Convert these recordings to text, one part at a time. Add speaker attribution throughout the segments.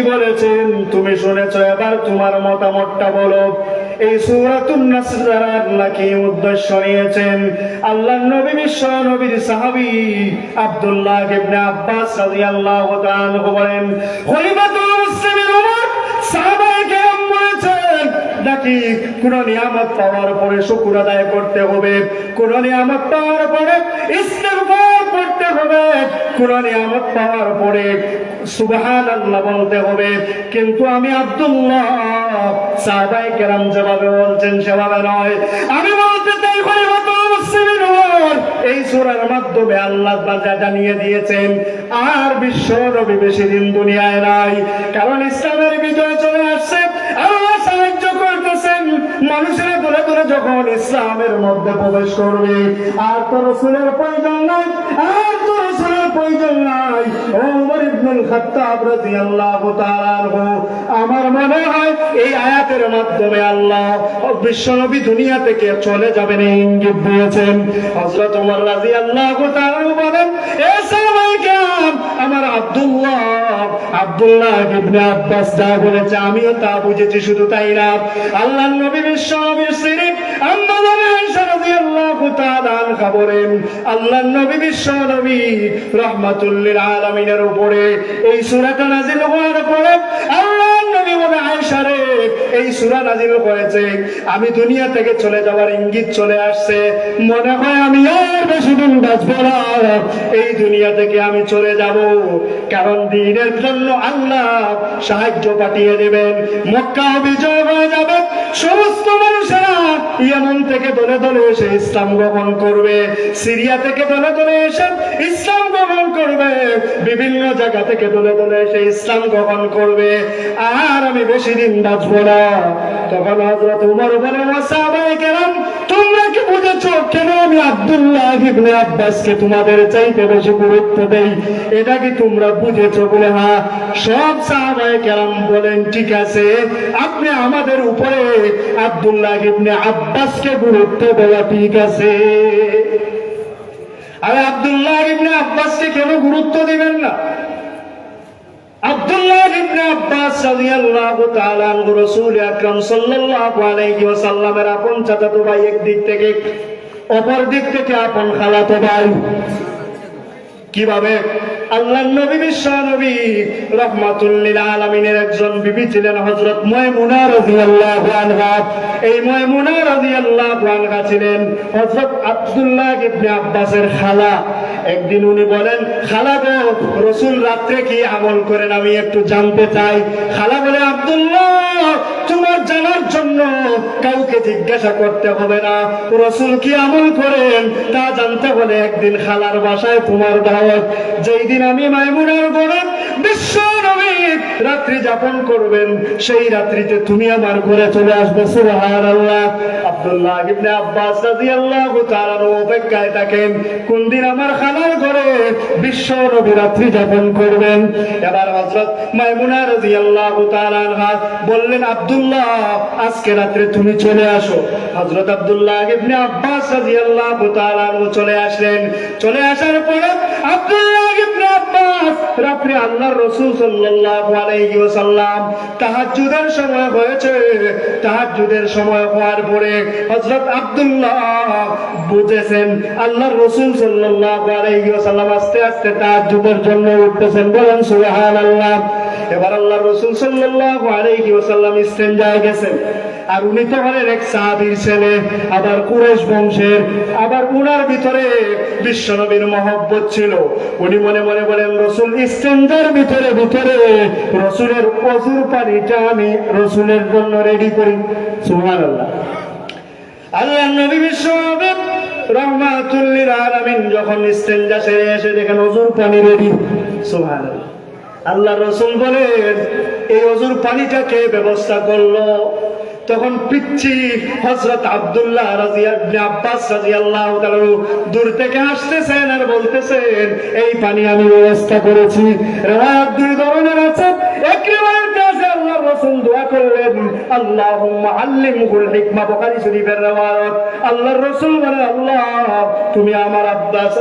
Speaker 1: বলেছেন, তুমি শুনেছো, এবার তোমার মতামতটা বলো। এই সূরাতুন নাসর আল্লাহ কি উদ্দেশ্য নিয়েছেন? আল্লাহর নবী বিশ্ব নবীর সাহাবী আব্দুল্লাহ ইবনে আব্বাস রাদিয়াল্লাহু তাআলা আনহু বলেন, খলিফাতুল মুসলিমিন ওমর সাহাবায়ে কেরাম বলেছেন, নাকি কোন নিয়ামত পাওয়ার পরে শুকর আদায় করতে হবে, কোন নিয়ামত পাওয়ার পরে ইস্তিগফার করতে হবে, কোন নিয়ামত পাওয়ার পরে সুবহানাল্লাহ বলতে হবে। কিন্তু আমি আব্দুল্লাহ, সাহাবায়ে কেরাম যেভাবে বলছেন সেভাবে নয়। আমি বলতে চাই, খলিফাতুল মুসলিমিন ওমর এই সূরার মাধ্যমে আল্লাহ জানিয়ে দিয়েছেন আর বিশ্ব নবী বেশি দিন দুনিয়ায় নাই, কারণ ইসলামের বিজয় চলে আসছে। আল্লাহ সাহায্য করতেছেন, মানুষেরা দলে দলে যখন ইসলামের মধ্যে প্রবেশ করবে, আর তো রাসূলের প্রয়োজন নাই, আর তো রাসূলের প্রয়োজন নাই। ওমর ইবনুল খাত্তাব রাদিয়াল্লাহু তাআলা আনহু, আমার মনে হয় এই আয়াতের মাধ্যমে আল্লাহ বিশ্বনবী দুনিয়া থেকে চলে যাবেন এই ইঙ্গিত দিয়েছেন। হযরত ওমর রাদিয়াল্লাহু তাআলা বলেন, এ সাহাবায়ে কেরাম, আমার আব্দুল্লাহ ইবনে আব্বাস যা বলেছে আমিও তা বুঝেছি। শুধু তাই না, আল্লাহর নবী বিশ্বনবীর স্ত্রী আম্মা আয়েশা রাদিয়াল্লাহু তাআলা আনহা বলেন, আল্লাহর নবী বিশ্বনবী রাহমাতুল লিল আলামিনের উপরে এই সূরাটা নাযিল হওয়ার পরে আল্লাহর নবী বলে, আয়েশা রে, এই সূরা নাযিল হয়েছে, আমি দুনিয়া থেকে চলে যাওয়ার ইঙ্গিত চলে আসছে, মনে হয় আমি আর বেশি দিন বাঁচবো না, এই দুনিয়া থেকে আমি চলে যাব। কারণ দ্বীনের জন্য আল্লাহ সাহায্য পাঠিয়ে দেবেন, মক্কা বিজয় হয়ে যাবে, সমস্ত মানুষেরা ইয়ামান থেকে দলে দলে এসে ইসলাম গ্রহণ করবে, সিরিয়া থেকে দলে দলে এসে ইসলাম গ্রহণ করবে, বিভিন্ন জায়গা থেকে দলে দলে এসে ইসলাম গ্রহণ করবে, আর আমি বেশি দিন বাঁচবো না। তখন হযরত ওমর বলেন, সাহাবায়ে কেরাম, তোমরা কি বুঝেছো কেন আমি আব্দুল্লাহ ইবনে আব্বাসকে তোমাদের চাইতে বেশি গুরুত্ব দেই? এটা কি তোমরা বুঝেছো? বলে, হ্যাঁ। সব সাহাবায়ে কেরাম বলেন, ঠিক আছে, আপনি আমাদের উপরে আব্দুল্লাহ ইবনে আব্বাসকে গুরুত্ব দেওয়া ঠিক আছে। আরে আব্দুল্লাহ ইবনে আব্বাসকে কেন গুরুত্ব দিবেন না? আব্দুল্লাহ ইবনে আব্বাস রাদিয়াল্লাহু তাআলা আনহু রাসূল আকরাম সাল্লাল্লাহু আলাইহি ওয়াসাল্লামের আপন চাচাতো ভাই একদিক থেকে, অপর দিক থেকে আপন খালাতো ভাই। কিভাবে? আল্লাহর নবী বিশ্ব নবী রাহমাতুল লিল আলামিনের একজন বিবি ছিলেন হযরত মায়মুনা রাদিয়াল্লাহু আনহা। এই মায়মুনা রাদিয়াল্লাহু আনহা ছিলেন হযরত আব্দুল্লাহ ইবনে আব্বাসের খালা। একদিন উনি বলেন, খালা গো, রাসূল রাতে কি আমল করেন আমি একটু জানতে চাই। খালা বলে, আব্দুল্লাহ, তোমার জানার জন্য কাউকে জিজ্ঞাসা করতে হবে না, রাসূল কি আমল করেন তা জানতে হলে একদিন খালার বাসায় তোমার দাওয়াত। যেই দিন আমি মায়মুনার ঘরে বিশ্ব নবী রাত্রি যাপন করবেন, সেই রাত্রিতে তুমি আমার ঘরে চলে আসবে। সুবহানাল্লাহ। আব্দুল্লাহ ইবনে আব্বাস রাদিয়াল্লাহু তাআলা অপেক্ষায় থাকেন, কোন দিন আমার খালার ঘরে বিশ্ব নবী রাত্রি যাপন করবেন। এবার হযরত মায়মুনা রাদিয়াল্লাহু তাআলা আনহা বললেন, আব্দুল্লাহ, আজকে রাত্রে তুমি চলে আসো। হযরত আব্দুল্লাহ ইবনে আব্বাস রাদিয়াল্লাহু তাআলা আনহু চলে আসলেন। চলে আসার পরে আব্দুল্লাহ ইবনে আব্বাস রাত্রে আল্লাহর রাসূল সাল্লাল্লাহু আলাইহি ওয়াসাল্লাম তাহাজ্জুদের সময় হয়েছে, তাহাজ্জুদের সময় হওয়ার পরে হযরত আব্দুল্লাহ বুঝেছেন আল্লাহর রাসূল সাল্লাল্লাহু আলাইহি ওয়াসাল্লাম আস্তে আস্তে তাহাজ্জুদের জন্য উঠতেছেন। বলেন সুবহানাল্লাহ। এবার আল্লাহর রাসূল সাল্লাল্লাহু আলাইহি ওয়াসাল্লাম ইস্তেনজায় গেছেন, আর উনি তো হলেন এক সাহাবীর ছেলে, আবার কুরাইশ বংশের, আবার উনার ভিতরে বিশ্বনবীর মহব্বত ছিল। উনি মনে মনে বলেন, রাসূল ইস্তেনজার ভিতরে ভিতরে রাসূলের ওযুর পানিটা আমি রাসূলের জন্য রেডি করি। সুবহানাল্লাহ। আল্লাহর নবী বিশ্বনবী রাহমাতুল লিল আলামিন যখন ইস্তেনজা সেরে এসে দেখেন ওযুর পানি রেডি। সুবহানাল্লাহ। আল্লাহ রাসূল বলেন, এই ওযুর পানিটা কে ব্যবস্থা করলো? তখন পিচ্ছি হযরত আব্দুল্লাহ ইবনে আব্বাস রাদিয়াল্লাহু তাআলা দূর থেকে আসতেছেন আর বলতেছেন, এই পানি আমি ব্যবস্থা করেছি। রাত দুই ধরনের আছে। এক রিওয়ায়াতে আছে আল্লাহর রাসূল দোয়া করলেন, আল্লাহুম্মা আল্লিমহুল হিকমা, বুখারী শরীফের riwayat। আল্লাহর রাসূল বলেন, আল্লাহ তুমি আমার আব্বাস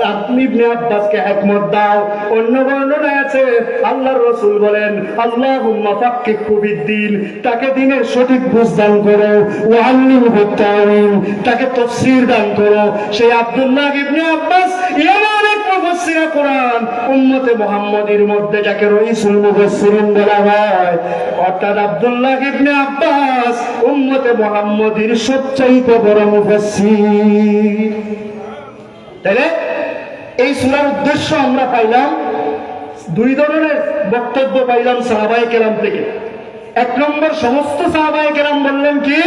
Speaker 1: ইবনে আব্বাসকে হিকমত দাও। অন্য বর্ণনায় আছে আল্লাহর রাসূল বলেন, আল্লাহুম্মা ফাক্কিহহু ফিদ্দীন, তাকে দ্বীনের সঠিক বুঝ দান করো। ওয়া আল্লিমহু তাওয়ীল, তাকে তাফসীর দান করো। সেই আব্দুল্লাহ ইবনে আব্বাস এমন এক মুফাসসিরে কোরআন, উম্মতে মুহাম্মাদীর মধ্যে যাকে রাইসুল মুফাসসিরিন বলা হয়, অর্থাৎ আব্দুল্লাহ ইবনে আব্বাস উম্মতে মুহাম্মাদীর সবচাইতে বড় মুফাসসির। তাহলে এই সূরার উদ্দেশ্য আমরা পাইলাম, দুই ধরনের বক্তব্য পাইলাম সাহাবায়ে কেরাম থেকে। এক নম্বর, সমস্ত সাহাবায়ে কেরাম বললেন কি,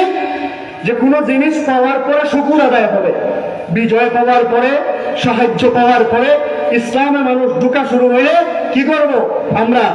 Speaker 1: যে কোনো জিনিস পাওয়ার পরে শুকর আদায় হবে। বিজয় পাওয়ার পরে, সাহায্য পাওয়ার পরে, ইসলামে মানুষ ঢোকা শুরু হইলে কি করব আমরা?